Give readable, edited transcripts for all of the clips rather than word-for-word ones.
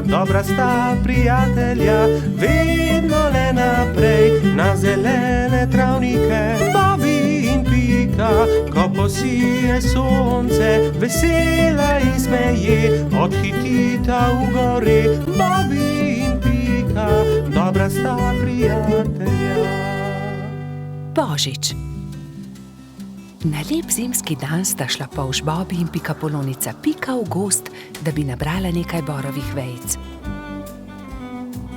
dobra sta prijatelja, vedno le naprej na zelene travnike. Bobby in Pika, ko posije sonce, vesela in smeje, odhitita v gori. Bobby in Pika, dobra sta prijatelja. Božič. Na lep zimski dan sta šla polž Bobby in pikapolonica Pika v gozd, da bi nabrala nekaj borovih vejic.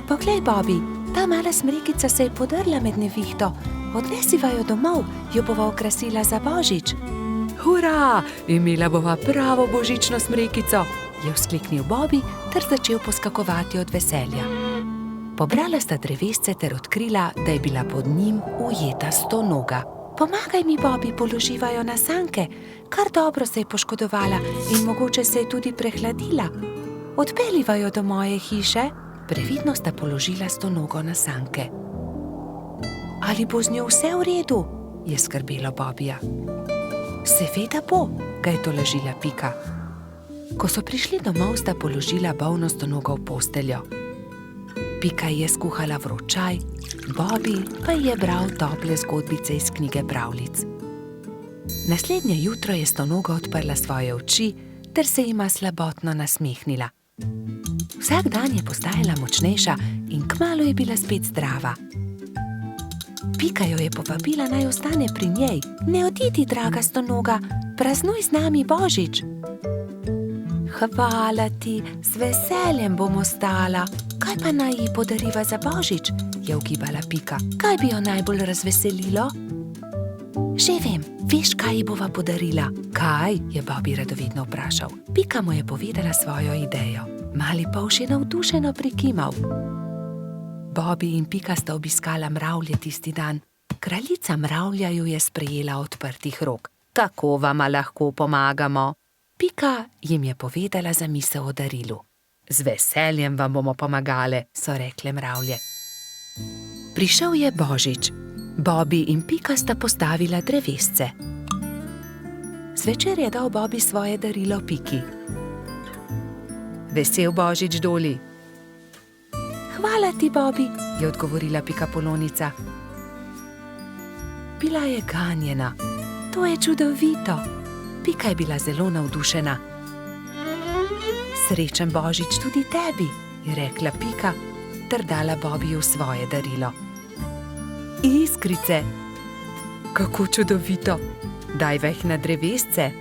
Poglej, Bobby, ta mala smrekica se je podrla med nevihto. Odnesiva jo domov, jo bova okrasila za Božič. Hura, imela bova pravo božično smrekico, je vzkliknil Bobby ter začel poskakovati od veselja. Pobrala sta drevesce ter odkrila, da je bila pod njim ujeta stonoga. Pomagaj mi, Bobby, položiva jo na sanke. Kar dobro se je poškodovala in mogoče se je tudi prehladila. Odpeljiva jo do moje hiše. Previdno sta položila stonogo na sanke. Ali bo z njo vse v redu? Je skrbelo Bobbyja. Seveda bo, ga je tolažila Pika. Ko so prišli domov, sta položila bolno stonogo v posteljo. Pika je skuhala vroč čaj, Bobby pa je bral tople zgodbice iz knjige pravljic. Naslednje jutro je stonoga odprla svoje oči ter se jima slabotno nasmehnila. Vsak dan je postajala močnejša in kmalu je bila spet zdrava. Pika jo je povabila, naj ostane pri njej. Ne odidi, draga stonoga, praznuj z nami Božič. Hvala ti, z veseljem bom ostala. Kaj pa naj ji podariva za Božič? Je ugibala Pika. Kaj bi jo najbolj razveselilo? Že vem, veš, kaj ji bova podarila? Kaj? Je Bobby radovedno vprašal. Pika mu je povedala svojo idejo. Mali polž je navdušeno prikimal. Bobby in Pika sta obiskala mravlje tisti dan. Kraljica mravlja ju je sprejela odprtih rok. Kako vama lahko pomagamo? Pika jim je povedala zamisel o darilu. Z veseljem vam bomo pomagale, so rekle mravlje. Prišel je Božič. Bobby in Pika sta postavila drevesce. Zvečer je dal Bobby svoje darilo Piki. Vesel Božič, Doli. Hvala ti, Bobby, je odgovorila pikapolonica. Bila je ganjena. To je čudovito. Pika je bila zelo navdušena. Srečen Božič tudi tebi, je rekla Pika ter dala Bobbyju svoje darilo. Iskrice. Kako čudovito. Daj veh na drevesce.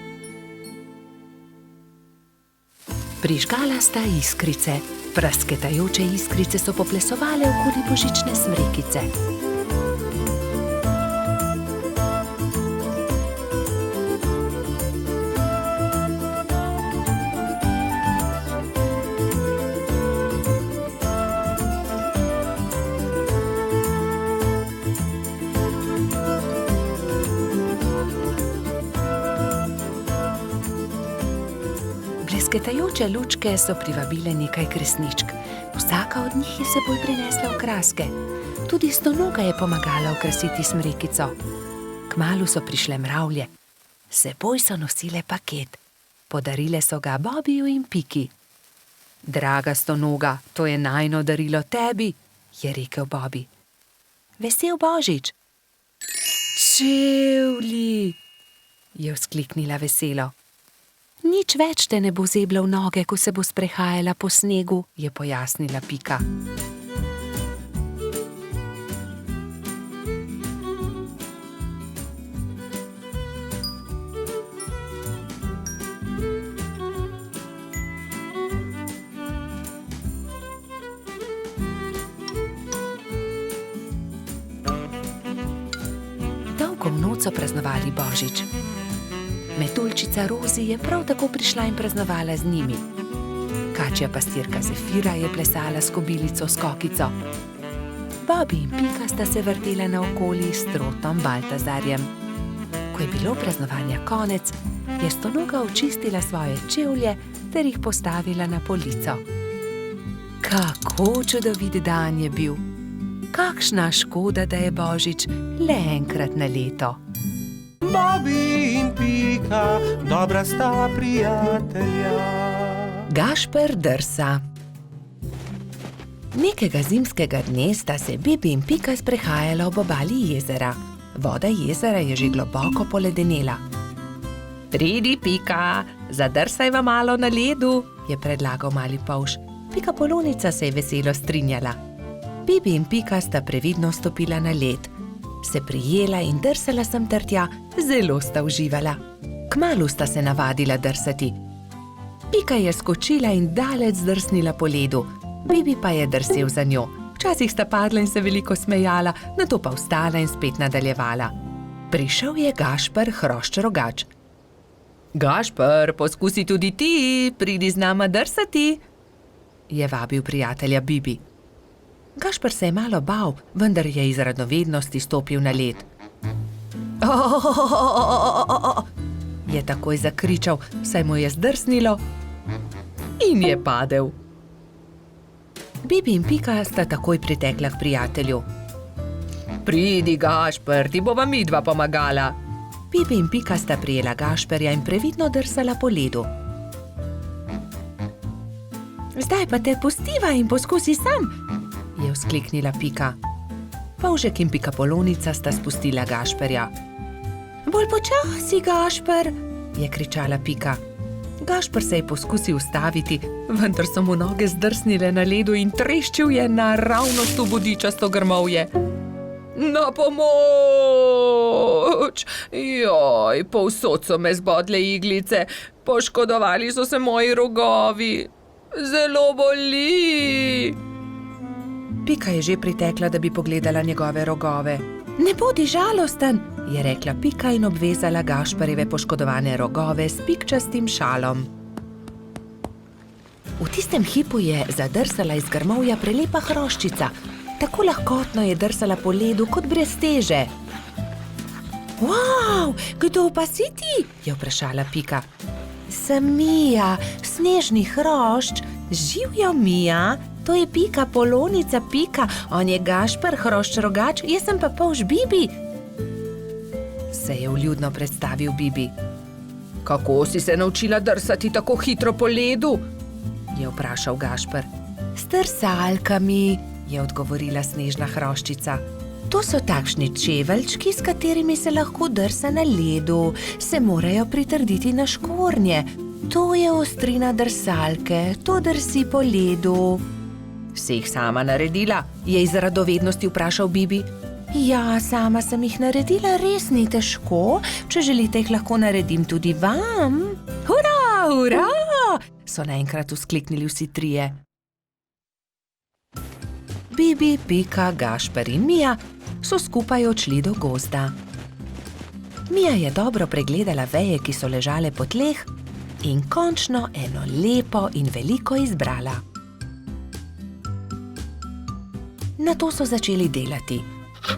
Prižgala sta iskrice. Prasketajoče iskrice so poplesovale okoli božične smrekice. Blesketajoče lučke so privabile nekaj kresničk. Vsaka od njih je s seboj prinesla okraske. Tudi stonoga je pomagala okrasiti smrekico. Kmalu so prišle mravlje. S seboj so nosile paket. Podarile so ga Bobbyju in Piki. Draga stonoga, to je najino darilo tebi, je rekel Bobby. Vesel Božič. Čevlji, je vzkliknila veselo. Nič več te ne bo zeblal noge, ko se bo sprehajala po snegu, je pojasnila Pika. Dolgo noč so praznovali Božič. Metuljčica Rozi je prav tako prišla in praznovala z njimi. Kačja pastirka Zefira je plesala s kobilico Skokico. Bobby in Pika sta se vrtela naokoli s trotom Baltazarjem. Ko je bilo praznovanja konec, je stonoga očistila svoje čevlje ter jih postavila na polico. Kako čudovit dan je bil! Kakšna škoda, da je Božič le enkrat na leto. Bobby in Pika, dobra sta prijatelja. Gašper drsa. Nekega zimskega dne sta se Bibi in Pika sprehajala ob obali jezera. Voda jezera je že globoko poledenela. Pridi, Pika, zadrsajva malo na ledu, je predlagal mali polž. Pikapolonica se je veselo strinjala. Bibi in Pika sta previdno stopila na led. Se prijela in drsala sem ter tja, zelo sta uživala. Kmalu sta se navadila drsati. Pika je skočila in daleč zdrsnila po ledu. Bibi pa je drsel za njo. Včasih sta padla in se veliko smejala, nato pa vstala in spet nadaljevala. Prišel je Gašper Hrošč Rogač. Gašper, poskusi tudi ti, pridi z nama drsati, je vabil prijatelja Bibi. Gašper se je malo bal, vendar je iz radovednosti stopil na led. Je takoj zakričal, saj mu je zdrsnilo in je padel. Bibi in Pika sta takoj pritekla k prijatelju. Pridi, Gašper, ti bova midva pomagala. Bibi in Pika sta prijela Gašperja in previdno drsala po ledu. Zdaj pa te pustiva in poskusi sam, je vzkliknila Pika. Polžek in Pikapolonica sta spustila Gašperja. Bolj počasi, Gašper, je kričala Pika. Gašper se je poskusil ustaviti, vendar so mu noge zdrsnile na ledu in treščil je naravnost v bodičasto grmovje. Na pomoč! Joj, povsod so me zbodle iglice, poškodovali so se moji rogovi. Zelo boli! Pika je že pritekla, da bi pogledala njegove rogove. Ne bodi žalosten, je rekla Pika in obvezala Gašperjeve poškodovane rogove s pikčastim šalom. V tistem hipu je zadrsala iz grmovja prelepa hroščica. Tako lahkotno je drsala po ledu kot brez teže. Wow, kdo pa si ti? Je vprašala Pika. Sem Mija, snežni hrošč. Živjo, Mija, to je Pikapolonica Pika, on je Gašper Hrošč Rogač, jaz sem pa polž Bibi. Se je vljudno predstavil Bibi. Kako si se naučila drsati tako hitro po ledu? Je vprašal Gašper. S drsalkami, je odgovorila snežna hroščica. To so takšni čeveljčki, s katerimi se lahko drsa na ledu. Se morajo pritrditi na škornje. To je ostrina drsalke, to drsi po ledu. Si jih sama naredila? Je iz radovednosti vprašal Bibi. Ja, sama sem jih naredila, res ni težko. Če želite, jih lahko naredim tudi vam. Hurra, hurra! So naenkrat vzkliknili vsi trije. Bibi, Pika, Gašper in Mija so skupaj odšli do gozda. Mija je dobro pregledala veje, ki so ležale po tleh, in končno eno lepo in veliko izbrala. Nato so začeli delati.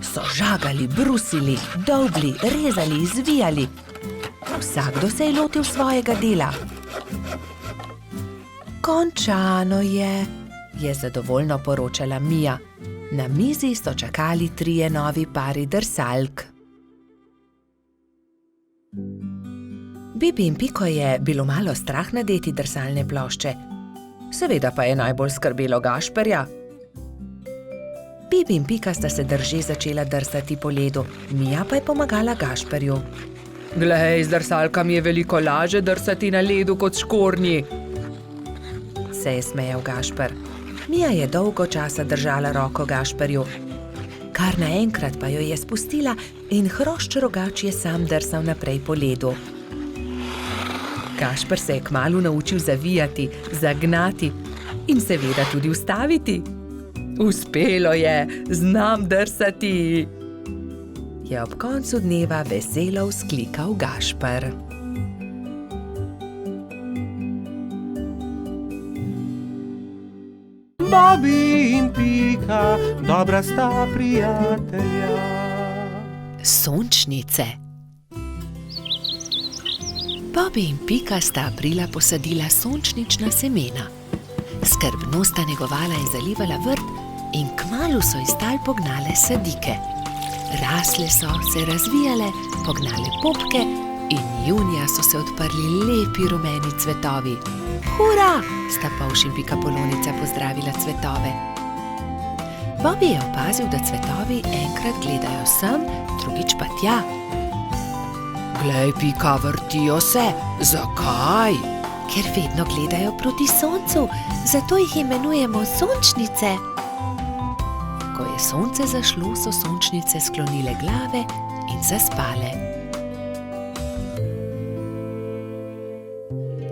So žagali, brusili, dolgli, rezali, zvijali. Vsakdo se je lotil svojega dela. Končano je zadovoljno poročala Mija. Na mizi so čakali trije novi pari drsalk. Bibi in Piko je bilo malo strah nadeti drsalne plošče. Seveda pa je najbolj skrbelo Gašperja. Bibi in Pika sta se drže začela drsati po ledu, Mija pa je pomagala Gašperju. Glej, z drsalkami je veliko laže drsati na ledu kot škornji, se je smejal Gašper. Mija je dolgo časa držala roko Gašperju. Kar naenkrat pa jo je spustila in Hrošč Rogač je sam drsal naprej po ledu. Gašper se je kmalu naučil zavijati, zagnati in seveda tudi ustaviti. Uspelo je, znam drsati, je ob koncu dneva veselo vzklikal Gašper. Bobi in Pika, dobra sta prijatelja. Sončnice. Bobi in Pika sta aprila posadila sončnična semena. Skrbno sta negovala in zalivala vrt in kmalu so iz tal pognale sadike. Rasle so, se razvijale, pognale popke in junija so se odprli lepi rumeni cvetovi. Hura! Sta polž in Pikapolonica pozdravila cvetove. Bobby je opazil, da cvetovi enkrat gledajo sem, drugič pa tja. Glej, Pika, vrtijo se. Zakaj? Ker vedno gledajo proti soncu, zato jih imenujemo sončnice. Ko je sonce zašlo, so sončnice sklonile glave in zaspale.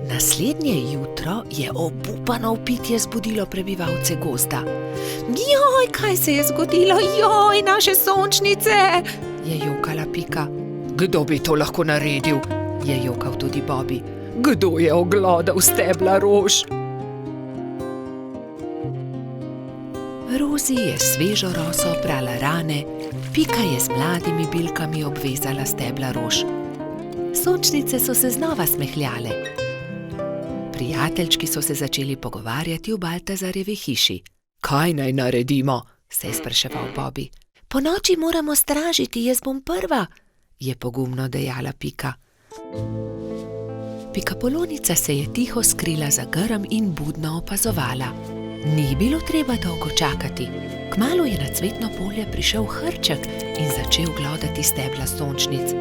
Naslednje jutro je obupano vpitje zbudilo prebivalce gozda. Joj, kaj se je zgodilo? Joj, naše sončnice! Je jokala Pika. Kdo bi to lahko naredil? Je jokal tudi Bobby. Kdo je oglodal stebla rož? Rozi je svežo roso prala rane, Pika je z mladimi bilkami obvezala stebla rož. Sončnice so se znova smehljale. Prijateljčki so se začeli pogovarjati v Baltazarjevi hiši. Kaj naj naredimo? Se je spraševal Bobby. Ponoči moramo stražiti, jaz bom prva, je pogumno dejala Pika. Pikapolonica se je tiho skrila za grm in budno opazovala. Ni bilo treba dolgo čakati. Kmalu je na cvetno polje prišel hrček in začel glodati stebla sončnic.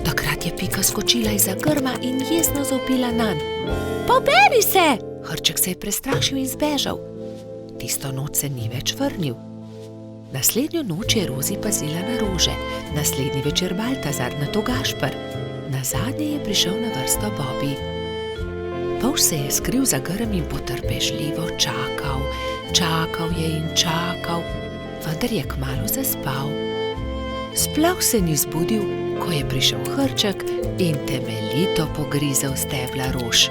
Takrat je Pika skočila izza grma in jezno zavpila nanj. Poberi se! Hrček se je prestrašil in zbežal. Tisto noč se ni več vrnil. Naslednjo noč je Rozi pazila na rože, naslednji večer Baltazar, nato Gašper. Nazadnje je prišel na vrsto Bobby. Polž se je skril za grm in potrpežljivo čakal. Čakal je in čakal, vendar je kmalu zaspal. Sploh se ni zbudil, ko je prišel hrček in temeljito pogrizel stebla rož.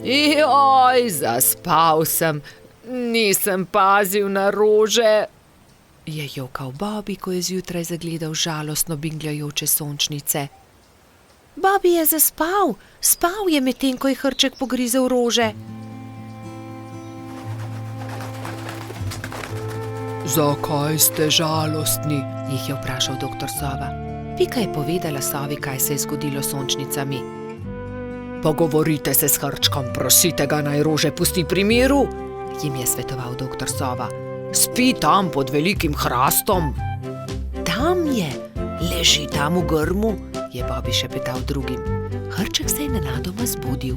Joj, zaspal sem, nisem pazil na rože, je jokal Bobby, ko je zjutraj zagledal žalostno bingljajoče sončnice. Bobby je zaspal, spal je medtem, ko je hrček pogrizel rože. Zakaj ste žalostni? Jih je vprašal doktor Sova. Pika je povedala Sovi, kaj se je zgodilo s sončnicami. Pogovorite se s hrčkom, prosite ga, naj rože pusti pri miru, jim je svetoval doktor Sova. Spi tam pod velikim hrastom. Tam je, leži tam v grmu, je Bobby šepetal drugim. Hrček se je nenadoma zbudil.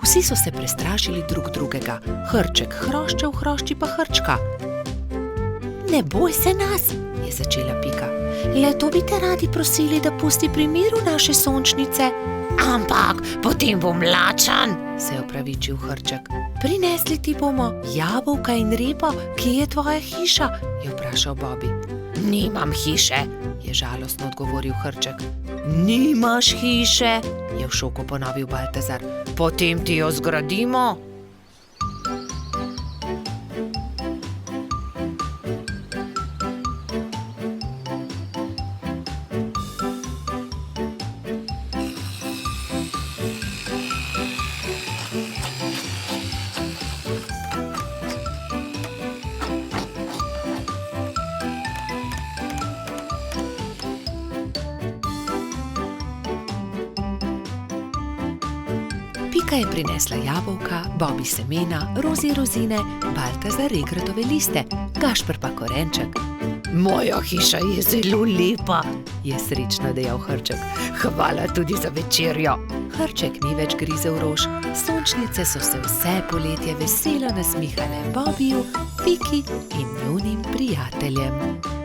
Vsi so se prestrašili drug drugega. Hrček hroščev, hrošči pa hrčka. Ne boj se nas, je začela Pika. Le to bi te radi prosili, da pusti pri miru naše sončnice. Ampak potem bom lačen, se je opravičil hrček. Prinesli ti bomo jabolka in repo, kje je tvoja hiša, je vprašal Bobby. Nimam hiše, je žalostno odgovoril hrček. Nimaš hiše, je v šoku ponovil Baltazar. Potem ti jo zgradimo. Pika je prinesla jabolka, Bobby semena, Rozi rozine, Baltazar regratove liste, Gašper pa korenček. Moja hiša je zelo lepa, je srečno dejal hrček. Hvala tudi za večerjo. Hrček ni več grizel rož, sončnice so se vse poletje veselo nasmihale Bobbyju, Piki in njunim prijateljem.